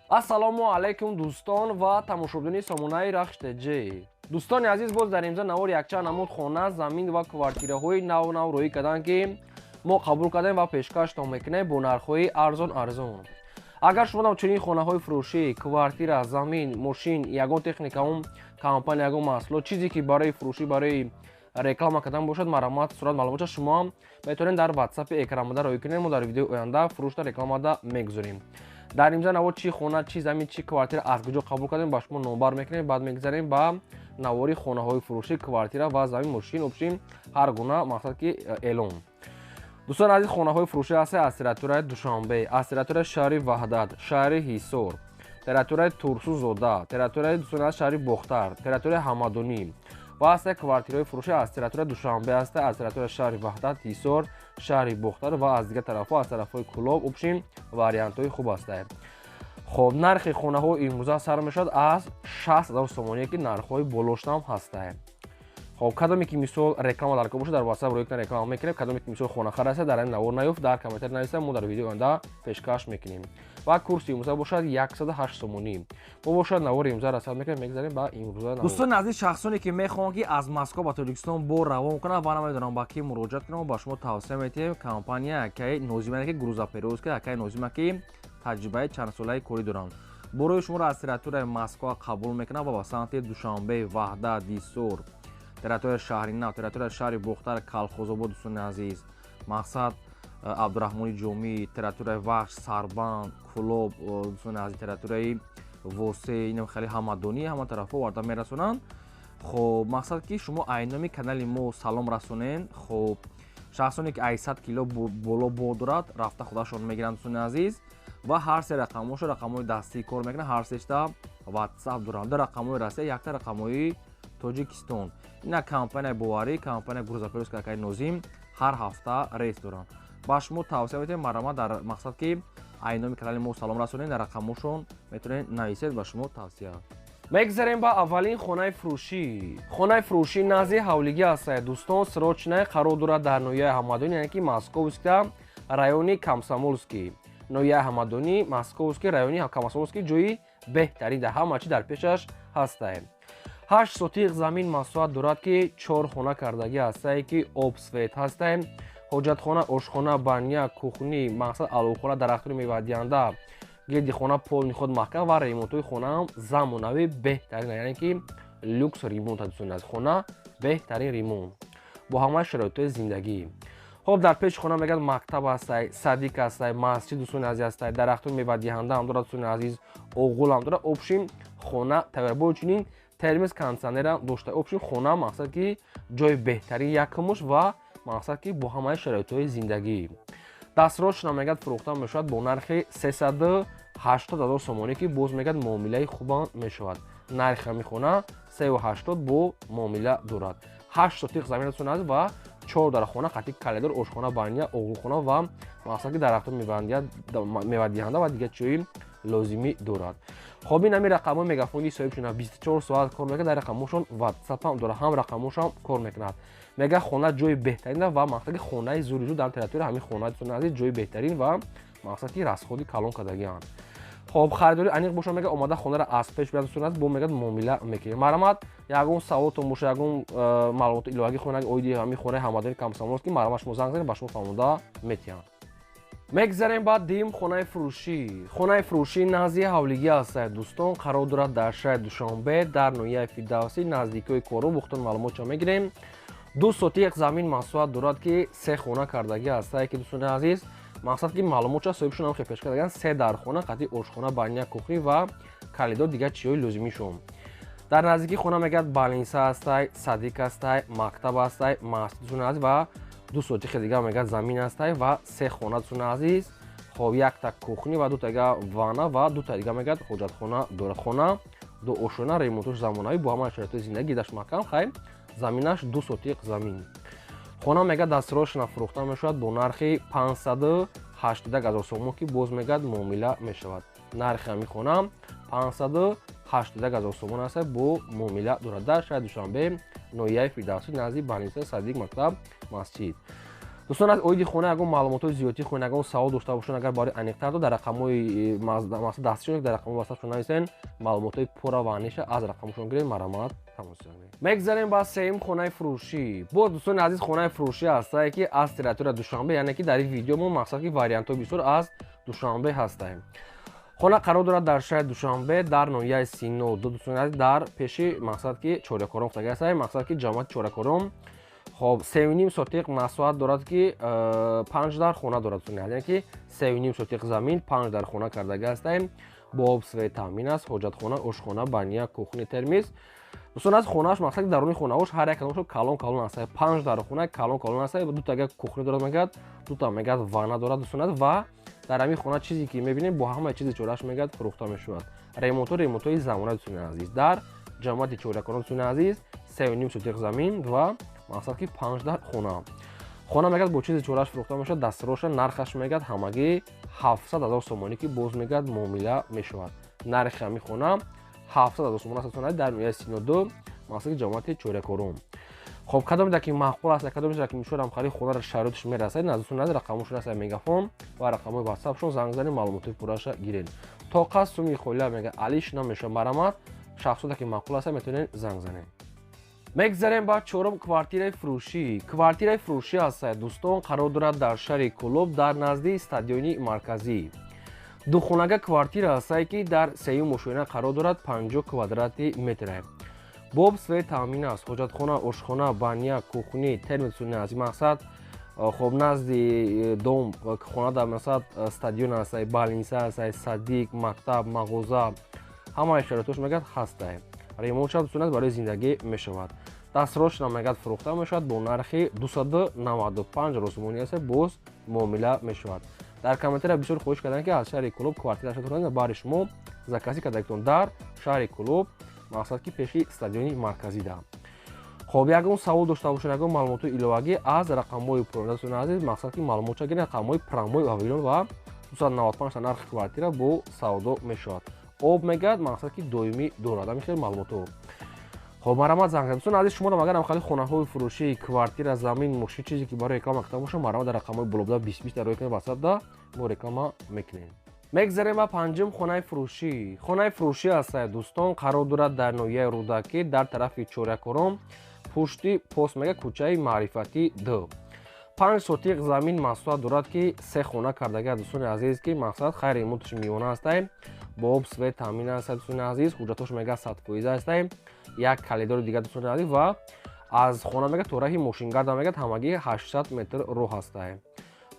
ассалому алайкум дӯстон ва тамошобини сомонаи рахштеҷӣ. дӯстони азиз, боз дар имза навори якчанд намуд хона, замин ва квартираҳои нав рӯй карданд, ки мо қабул кардем ва пешкаштон мекунем бо нархҳои арзон. агар шумо нам чунин хонаҳои фурӯшӣ, квартира, замин, мошин, ягон техникаум компания, ягон маҳсулот, чизе ки барои фурӯшӣ, барои реклама кардан бошад, маромат сурат маълумота шумо метавонед дар ватсапи экранмада роӣ кунед. мо дар видеои оянда фурӯшта рекламада мегузорем. дар имза навор чи хона, чи замин, чи квартира аз куҷо қабул кардем ба шумо номбар мекунем. баъд мегзарем ба навори хонаҳои фурӯшӣ, квартира ва замин, мошин, обшин, ҳар гуна мақсад ки эълон. дӯстон азиз, хонаҳои фурӯшӣ ҳастанд аз территорияи Душанбе, аз территорияи шаҳри Ваҳдат, шаҳри Ҳисор, территорияи Турсузода, территорияи дӯстон аз шаҳри Бохтар, территорияи Ҳамадонӣ ва ҳастанд квартираҳои фурӯшӣ аз территорияи Душанбе ҳастанд, аз территорияи шаҳри Ваҳдат, Ҳисор, шаҳри Бохтар ва аз дигар тарафҳо, аз тарафҳои Кӯлоб, обшин вариантҳои хуб ҳастанд. хоб нархи хонаҳо имрӯза сар мешавад аз 60 000 сомоние, ки нархҳои болошам ҳастанд. хоб кадоме ки мисол реклама дар кор бошад, дар WhatsApp роӣ кунед, реклама мекунем. кадоме ки мисол хона хараста дар ин навор наёфт, дар комментар нависам, мо дар видеои оянда пешкаш мекунем. ва курси имрӯза бошад 108 сомонӣ. мо бошад навори имрӯза расад мекунем, мегзарем ба имрӯза навор. дӯстони азиз, шахсоне ки мехоҳанд ки аз Москва ба Тоҷикистон бо равон кунанд ва намедонам ба ки муроҷиат кунам, ба шумо тавсия метиҳем компания якай нозима ки грузоперевозка, якай нозима ки таҷрибаи чандсолаи корӣ доранд. борои шуморо аз территорияи Москва қабул мекунанд ва ба самти Душанбе, Ваҳдат, Ҳисор, территорияи шаҳри Нав, территорияи шаҳри Бохтар, Калхозобод, дӯстони азиз, мақсад Абдураҳмони Ҷомӣ, территорияи Вахш, Сарбанд, Кӯлоб, дӯстони азиз, территорияи Восе, инам хеле Ҳамадонӣ, ҳама тарафҳо варда мерасонанд. хоб мақсад ки шумо айноми канали мо салом расонен. хоб шахсоне ки 800 кило боло бод дорад, рафта худашон мегиранд, дӯстони азиз, ва ҳар се рақамошо рақамҳои дастӣ кор мекунанд. ҳар сешта WhatsApp доранд. ду рақамҳои Россия, якта рақамҳои Тоҷикистон. ина компания боварӣ, компания грузоперевозка якай нозим ҳар ҳафта рейс доранд. ба шумо тавсия метиҳем марама дар мақсад ки айноми канали мо салом расонед, дар рақамошон метавонед нависед. ба шумо тавсия. мегзарем ба аввалин хонаи фурӯшӣ. хонаи фурӯшӣ назди ҳавлигӣ ҳастад. дӯстон, срочная қарор дорад дар ноҳияи Ҳамадонӣ, яъне ки Московския, райони Комсомолский. ноҳияи Ҳамадонӣ, Московский, райони Комсомолский ҷойи беҳтарин дар ҳама чӣ дар пешаш ҳастад. 8 сотиқ замин масоҳат дорад, ки 4 хона кардагӣ ҳастад, ки обсвет ҳастад. ҳоҷатхона, ошхона, баня, кухнӣ, мақсад аловхона, дарахтони мевадиҳанда, гирди хона пол ниход маҳкам ва ремонтҳои хонаам замонавӣ беҳтарин, яъне ки люкс ремонт дӯстони азиз. хона беҳтарин ремонт бо ҳамаи шароитҳои зиндагӣ. хоб дар пеши хона мегӯяд мактаб ҳастад, садик ҳастад, масҷид дӯстони азиз ҳастад, дарахтони мевадиҳанда ҳам дорад дӯстони азиз, оғӯл ҳам дорад. обшин хона тавр бо чунин термис кондитсионерам дошта. обшин хона мақсад ки ҷои беҳтарин якмуш ва мақсад ки бо ҳамаи шароитҳои зиндагӣ. дастрочна мегӯяд фурӯхта мешавад бо нархи 380 000 сомонӣ, ки боз мегӯяд муомилаи хубам мешавад. нархи ҳамин хона 380 бо муомила дорад. 8 сотиқ замин дӯстони азиз ва 4 дарахона, хати каледор, ошхона, баня, оғӯлхона ва мақсад ки дарахтон мевадиҳанда ва дигар чиҳои лозимӣ дорад. хоб ин ҳамин рақамҳои мегафони соҳибшона 24 соат кор мекунад. дар рақамошон WhatsApp ҳам дорад, ҳам рақамошам кор мекунад. мега хона ҷои беҳтарин ва мақсад ки хонаи зури дар территорияи ҳамин хона дӯстони азиз ҷои беҳтарин ва мақсад ки расходи калон кардагианд. хоб харидори аниқ бошад, мега омада хонаро аз пеш биёрад, дӯстони азиз, бо мегӯяд муомила мекунем. марамат ягон саволотон боша, ягон маълумоти иловагӣ хонаг оиди ҳамин хонаи Ҳамадонӣ, Комсомолский, марамат шумо занг занед, ба шумо фаҳмонда метиҳанд. мегзарем ба дим хонаи фурӯшӣ. хонаи фурӯшӣ назди ҳавлигӣ ҳастад. дӯстон, қарор дорад дар шаҳри Душанбе, дар ноҳияи Фирдавсӣ, наздикои кору бухтон маълумотшо мегирем. 2 сотиқ замин масоҳат дорад, ки 3 хона кардагӣ ҳастад, ки дӯстони азиз, мақсад ки маълумотша соҳибшон ҳам пеш кардагианд. 3 дархона, қати ошхона, баня, кухнӣ ва калидор, дигар чиҳои лозимишон. дар наздикии хона мегӯяд балниса ҳастад, садик ҳастад, мактаб ҳастад, масҷид дӯстони азиз ва 2 сотиқи дигар мегӯяд замин ҳастад ва 3 хона дӯстони азиз. хоб якта кухнӣ ва 2 тага ванна ва 2 та дигар мегӯяд ҳоҷатхона дорад. хона 2 ошхона, ремонтош замонавӣ бо ҳамаи шароитҳои зиндагӣ, гирдаш маҳкам, хайр заминаш 2 сотиқ замин. хона мегӯяд дастрочна фурӯхта мешавад бо нархи 580 000 сомон, ки боз мегӯяд муомила мешавад. нархи ҳамин хона 580 000 сомон ҳастад, бо муомила дорад. дар шаҳри Душанбе, ноҳияи Фирдавсӣ, назди балниса, садик, мактаб, масҷид. дӯстон аз оиди хона ягон маълумотои зиёдтӣ хӯн ягон савол дошта бошанд агар барои аниқтар дар рақамҳои дастишон дар рақамҳои васатшон нависен маълумотои пурра ва аниша аз рақамшон гирем марамат тамосиён. мегзарем ба сеюм хонаи фурӯшӣ. боз дӯстони азиз хонаи фурӯшӣ ҳастае ки аз территорияи Душанбе, яъне ки дар ин видео мо мақсад ки вариантҳои бисёр аз Душанбе ҳастаем. хона қарор дорад дар шаҳри Душанбе дар ноҳияи Синоду, дӯстони азиз, дар пеши мақсад ки чоракором хутага ҳастаем. мақсад ки ҷамоати чоракором хоб 3.5 сотиқ масоҳат дорад ки 5 дар хона дорад, дӯстони азиз, яъне ки 3.5 сотиқ замин 5 дар хона кардага ҳастаем. бо об свет таъмин аст, ҳоҷатхона, ошхона, баня, кухни, термис. дӯстони азиз, хонааш мақсад ки даруни хонаош ҳар як кадомашон калон калон ҳастаи 5 дар хона калон калон ҳастаи дута ага кухни дорад мегӯяд, дута мегӯяд ванна дорад, дӯстони азиз, ва дар ҳамин хона чизе ки мебинем бо ҳама чизи чорааш мегӯяд фурӯхта мешавад. ремонтҳои замона, дӯстони азиз, дар ҷамоати чоракорон, дӯстони азиз, 3.5 сотиқ замин ва мақсад ки 5 дар хона. хона мегӯяд бо чизи чорааш фурӯхта мешавад. дастроша нархаш мегӯяд ҳамагӣ 700 000 сомонӣ ки боз мегӯяд муомила мешавад. нархи ҳамин хона 700 000 сомон аст, дӯстони азиз, дар ноҳияи Синоду, мақсад ки ҷамоати чоракорон. хоб кадоме ки маъқул аст, кадоме ки мешавад ҳамхарии хонара шароиташ мерасад, дӯстони азиз, рақамошон аст мегафон ва рақамҳои ватсапшон занг занед, маълумотои пурраша гиред. то қад суми холия мега алиш намеша марамат шахсоте ки маъқул аст метавонед занг занед. мегзарем ба чорум квартираи фурӯшӣ. квартираи фурӯшӣ ҳастае, дӯстон, қарор дорад дар шаҳри Кӯлоб дар назди стадиони марказӣ. духонага квартира ҳастае ки дар сеюм ошоина қарор дорад 50 квадрати метре. боб свет таъмин аст, ҳоҷатхона, ошхона, баня, кухни, термис, аз ин мақсад хоб назди дом хона дар масад стадион ҳастае, балниса ҳастае, садик, мактаб, мағоза, ҳамаи шароитош мегӯяд ҳастае. ремонтшам дӯстон барои зиндагӣ мешавад. дастрошам мегӯяд фурӯхта мешавад бо нархи 295 росумонӣ аст, боз муомила мешавад. дар комментария бисёр хоҳиш карданд ки аз шаҳри Кӯлоб квартира шуданд, баъри шумо заказӣ кардагитон дар шаҳри Кӯлоб, мақсад ки пеши стадиони марказӣ да. хоб ягон савол дошта бошед, ягон маълумотои иловагӣ аз рақамҳои пурра, дӯстони азиз, мақсад ки маълумотша гиред, рақамҳои прамои павилён ва 295 та нархи квартира бо савдо мешавад. об мегӯяд, мақсад ки доимӣ дорад. ҳамин хел маълумото. хоб марамат занг занед. дӯстони азиз, шуморо агар ҳамхали хонаҳои фурӯшӣ, квартира, замин, мошин чизе ки барои реклама гирифта бошад, марамат дар рақамҳои болобуда 20 дар роҳи ватсап да мо реклама мекунем. мегзарем ба панҷум хонаи фурӯшӣ. хонаи фурӯшӣ ҳастае, дӯстон, қарор дорад дар ноҳияи Рӯдакӣ дар тарафи чоракором, пушти пост мега кӯчаи Маърифатӣ 2. 5 сотиқ замин масоҳат дорад ки 3 хона кардага, дӯстони азиз, ки мақсад хайр ремонташ миёна ҳастае, бо об свет таъмин аст, дӯстони азиз, ҳуҷҷатош мега 100% ҳастае, як калидори дигар, дӯстони азиз, ва аз хона мега то раҳи мошингарда мега ҳамагӣ 800 метр роҳ ҳастае.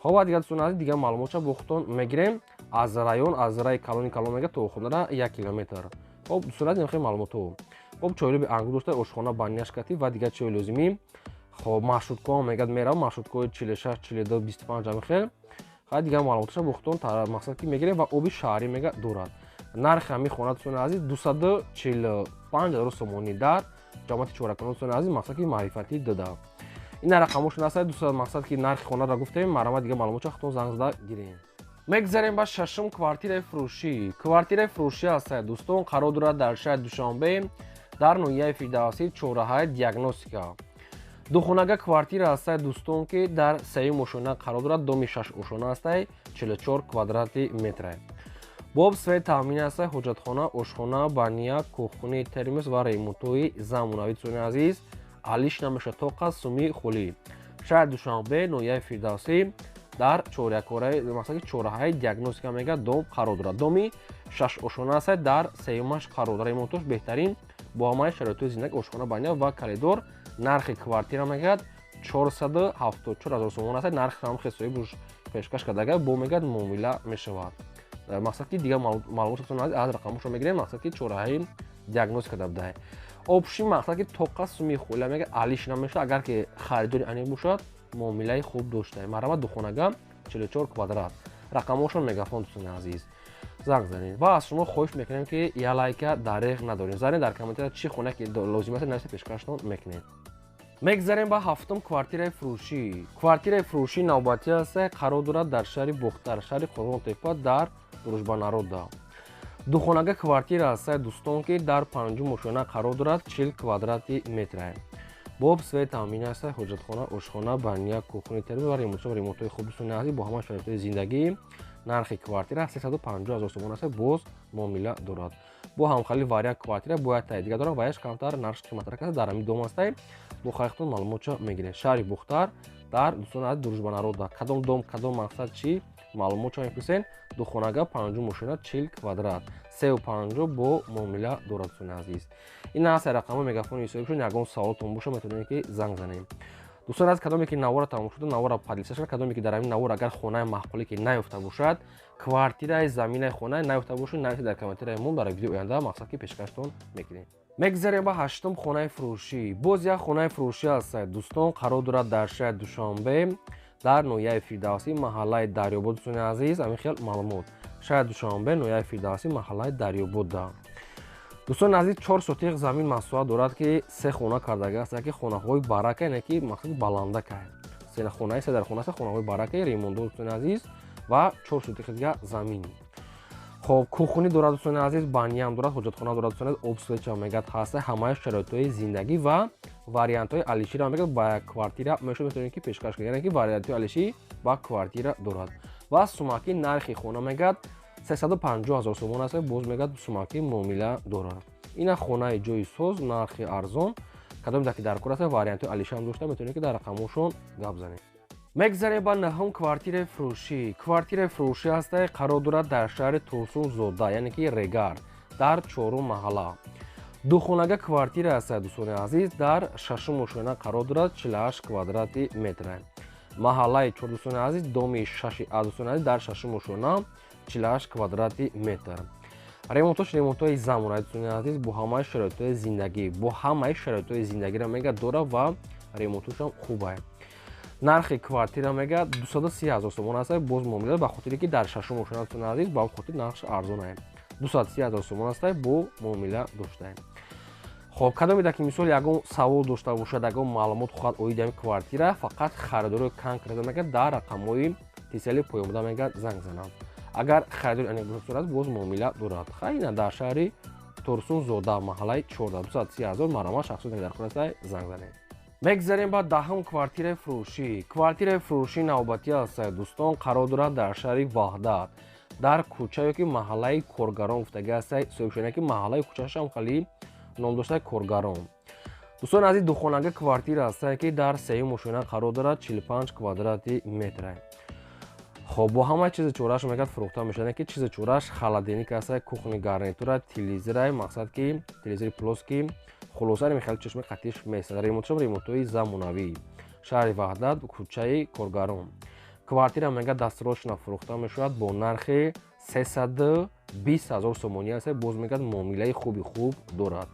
хоб дигар, дӯстони азиз, дигар маълумотша бо худтон мегирем аз район, аз раи калони калон мега то хонара 1 километр. хоб дӯстони азиз, нахел маълумото. хоб чойрӯби ангур дошта, ошхона, баняшкати ва дигар чиҳои лозимӣ. хоб маршруткаҳо мегӯяд мерав, маршруткаҳои 46, 42, 25 ҳамин хел. ва дигар маълумоташа бо худтон мақсад ки мегирем ва оби шаҳрӣ мега дорад. нархи ҳамин хона, дӯстони азиз, 245 000 сомонӣ дар ҷамоати чоракорон, дӯстони азиз, мақсад ки Маърифатӣ дада. ин рақамошон ҳастае, дӯстон, мақсад ки нархи хонаро гуфтем, марамат дигар маълумотша худтон занг зада гирем. мегзарем ба шашум квартираи фурӯшӣ. квартираи фурӯшӣ ҳастае, дӯстон, қарор дорад дар шаҳри Душанбе дар ноҳияи Фирдавсӣ, чораҳаи диагностика. духонага квартира ҳастае, дӯстон, ки дар сеюм ошона қарор дорад, доми 6 ошона ҳастае, 44 квадрати метре. боб свет таъмин ҳастае, ҳоҷатхона, ошхона, баня, кухни, термис ва ремонтҳои замонавӣ, дӯстони азиз, алиш намеша то қад суми холӣ. шаҳри Душанбе, ноҳияи Фирдавсӣ дар чоракораи мақсад ки чораҳаи диагностика мега дом қарор дорад. доми 6 ошона ҳастае, дар сеюмаш қарор дорад. ремонтош беҳтарин бо ҳамаи шароитҳои зиндагӣ, ошхона, баня ва калидор. нархи квартира мегӯяд 474 000 сомон ҳастае, нархи ҳамхел соҳибуш пешкаш кардага бо мегӯяд муомила мешавад. мақсад ки дигар маълумотатон аз рақамошон мегирем, мақсад ки чораҳаи диагностика дабдае. обши мақсад ки то қад суми холия мега алиш намеша, агар ки харидори анеқ бошад, муомилаи хуб доштае. марамат духонага 44 квадрат. рақамошон мегафон, дӯстони азиз, занг занед. ва аз шумо хоҳиш мекунем ки я лайка дареғ надорем. занед дар комментария чӣ хона ки лозим аст нависта пешкаштон мекунед. мегзарем ба ҳафтум квартираи фурӯшӣ. квартираи фурӯшӣ навбатӣ ҳастае, қарор дорад дар шаҳри Бухтар, шаҳри Қоронтепа дар Дружбанарода. духонага квартира ҳастае, дӯстон, ки дар 5 ошона қарор дорад, 40 квадрати метре. боб свет амин аст ҳоҷатхона ошхона баня кухни термин ва ремонтҳои хуби сунни азиз бо ҳама шароитҳои зиндагӣ нархи квартира 350 000 сомон аст боз муомила дорад бо ҳамхали вариант квартира бояд таъдига дорад ва яш камтар нархи қиматра каста дар ҳамин дом астай бо хайхтон маълумотша мегиред шаҳри бухтар дар дӯстони азиз дружбанарода кадом дом кадом мақсад чӣ маълумотша мепурсен духонага 5 мошина 40 квадрат 350 бо муомила дорад дӯстони азиз ин аст рақамҳои мегафони ҳисобишон ягон саволтон боша метавонем ки занг занем дӯстони азиз кадоме ки навора тамом шуда навора падлиса шуда кадоме ки дар ҳамин навор агар хонаи маҳқулӣ ки наёфта бошад квартираи заминаи хонаи наёфта бошад нависи дар комментарияи мон дар видеои оянда мақсад ки пешкаштон мекунем мегзарем ба ҳаштум хонаи фурӯшӣ боз як хонаи фурӯшӣ аст дӯстон қарор дорад дар шаҳри душанбе дар ноҳияи фирдавсӣ маҳаллаи дарёбод дӯстони азиз ҳамин хел маълумот шаҳри душанбе ноҳияи фирдавсӣ маҳаллаи дарёбода дӯстони азиз 4 сотиқ замин маслиҳат дорад ки се хона кардага аст яке хонаҳои барака яъне ки мақсади баландака се хонаи се дар хона аст хонаҳои барака ремонтдор дӯстони азиз ва 4 сотиқи дига замин хоб кухни дорад дӯстони азиз баням дорад ҳоҷатхона дорад дӯстони азиз обсвеча мегад ҳаста ҳамаи шароитҳои зиндагӣ ва вариантҳои алишира мегад ба квартира мешуд метавонем ки пешкаш кунем яъне ки вариантҳои алишӣ ба квартира дорад ва сумаки нархи хона мегад 350 000 сомон аст боз мегад сумаки муомила дорад ина хонаи ҷои соз нархи арзон кадоме ки дар кор аст вариантҳои алишаам дошта метавонем ки дар рақамҳошон гап занем мегзарем ба наҳум квартираи фурӯшӣ квартираи фурӯшӣ аст қарор дорад дар шаҳри турсунзода яъне ки регар дар 4 маҳалла духонага квартира аст дӯстони азиз дар 6 мошина қарор дорад 48 квадрати метр маҳаллаи 4 дӯстони азиз доми 6 а дӯстони азиз дар 6 мошина 48 квадрати метр ремонтҳои замонаи дӯстони азиз бо ҳамаи шароитҳои зиндагӣ бо ҳамаи шароитҳои зиндагиро мегад дора ва ремонтҳошам хуба нархи квартира мегад 230 000 сомон аст боз муомила ба хотире ки дар 6 мошина дӯстони азиз ба хотир нархш арзон 230 000 сомон аст бо муомила доштаем хоб кадомеда ки мисол ягон савол дошта бошад ягон маълумот хоҳад оиди ҳамин квартира фақат харидори конкретно мегад дар рақамҳои тисали поёмда мегад занг занам агар харидори анеқдот боз муомила дорад хайна дар шаҳри турсунзода маҳаллаи 14 230 000 марамат шахсоти дар хона аст занг занем мегзарем ба даҳум квартираи фурӯшӣ квартираи фурӯшӣ навбатӣ аст дӯстон қарор дорад дар шаҳри ваҳдат дар кӯча ёки маҳаллаи коргарон гуфтагӣ аст соҳибшона ки маҳаллаи кӯчашам хали ном доштаи коргарон дӯстони азиз духонага квартира аст ки дар 3 мошина қарор дорад 45 квадрати метр хоб бо ҳама чизи чораш мегад фурӯхта мешавад ки чизи чораш холодильник аст кухни гарнитура телевизора мақсад ки телевизори плоски хулоса мехали чашми қатиш месад ремонтшам ремонтҳои замонавӣ шаҳри ваҳдат кӯчаи коргарон квартира мегад дастрочна фурӯхта мешавад бо нархи 320 000 сомонӣ аст боз мегад муомилаи хуби хуб дорад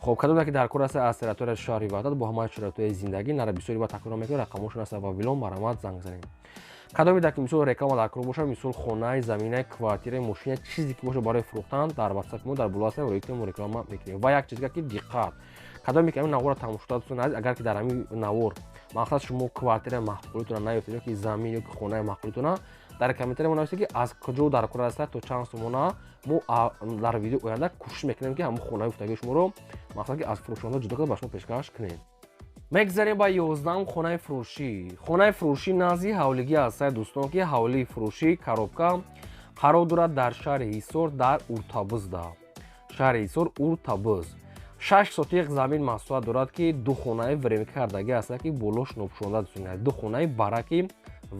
хоб кадоме ки дар кор аст аз территорияи шаҳри ваҳдат бо ҳамаи шароитҳои зиндагӣ нара бисёри ба такрор мекунем рақамҳошон аст ва вилон марамат занг занем кадомеда ки мисол реклама дар кор бошад мисол хонаи заминаи квартираи мошина чизе ки боша барои фурӯхтан дар ватсап мо дар боло аст рӯи реклама мекунем ва як чизга ки диққат кадоме ки ҳамин навора тамом шуда дӯстони азиз агар ки дар ҳамин навор мақсад шумо квартираи маҳқулитона наёфтед ёки замин ёки хонаи маҳқулитона дар комментария нависед ки аз куҷо дар кор аст то чанд сомона мо дар видео оянда кӯшиш мекунем ки ҳамон хонаи гуфтагии шуморо мақсад ки аз фурӯшонда ҷудо карда ба шумо пешкаш кунем мегзарем ба 11 хонаи фурӯшӣ хонаи фурӯшӣ назди ҳавлигӣ аст дӯстон ки ҳавлии фурӯшӣ коробка қарор дорад дар шаҳри ҳисор дар уртабизда шаҳри ҳисор уртабиз 6 сотиқ замин маслиҳат дорад ки ду хонаи временка кардагӣ аст ки болош нобшонда дӯстони ду хонаи бараки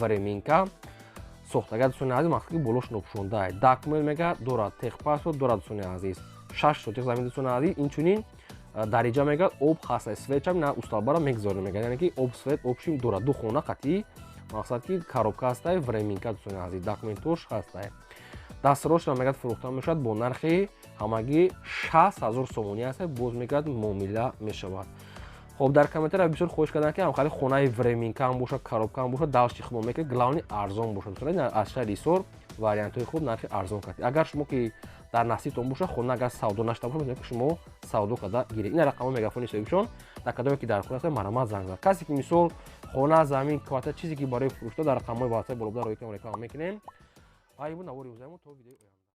временка сохтага дӯстони азиз мақсад ки болош нобшонда документ мега дорад техпаспорт дорад дӯстони азиз 6 сотиқ замин дӯстони азиз инчунин дариҷа мегад об ҳаста свечам на усталбара мегзорем мегад яъне ки об свет обшим дорад ду хона қатъи мақсад ки коробка аста временка дӯстони азиз документош ҳаста дастрочна мегад фурӯхта мешавад бо нархи ҳамагӣ 60 000 сомонӣ аст боз мегад муомила мешавад хоб дар комментария бисёр хоҳиш кардам ки ҳамхали хонаи временкаам бошад коробкаам бошад давши хуб мекунад главни арзон бошад аз шаҳри ҳисор вариантҳои хуб нархи арзон кардед агар шумо ки дар насибтон боша хона агар савдо нашта боша метавонед ки шумо савдо карда гиред ин рақамҳои мегафони ҳисобишон дар кадоме ки дар хона аст марамат занг зад касе ки мисол хона замин квартира чизе ки барои фурӯшта дар рақамҳои ватсап болобуда реклама мекунем айбу навори ӯзамо то видеои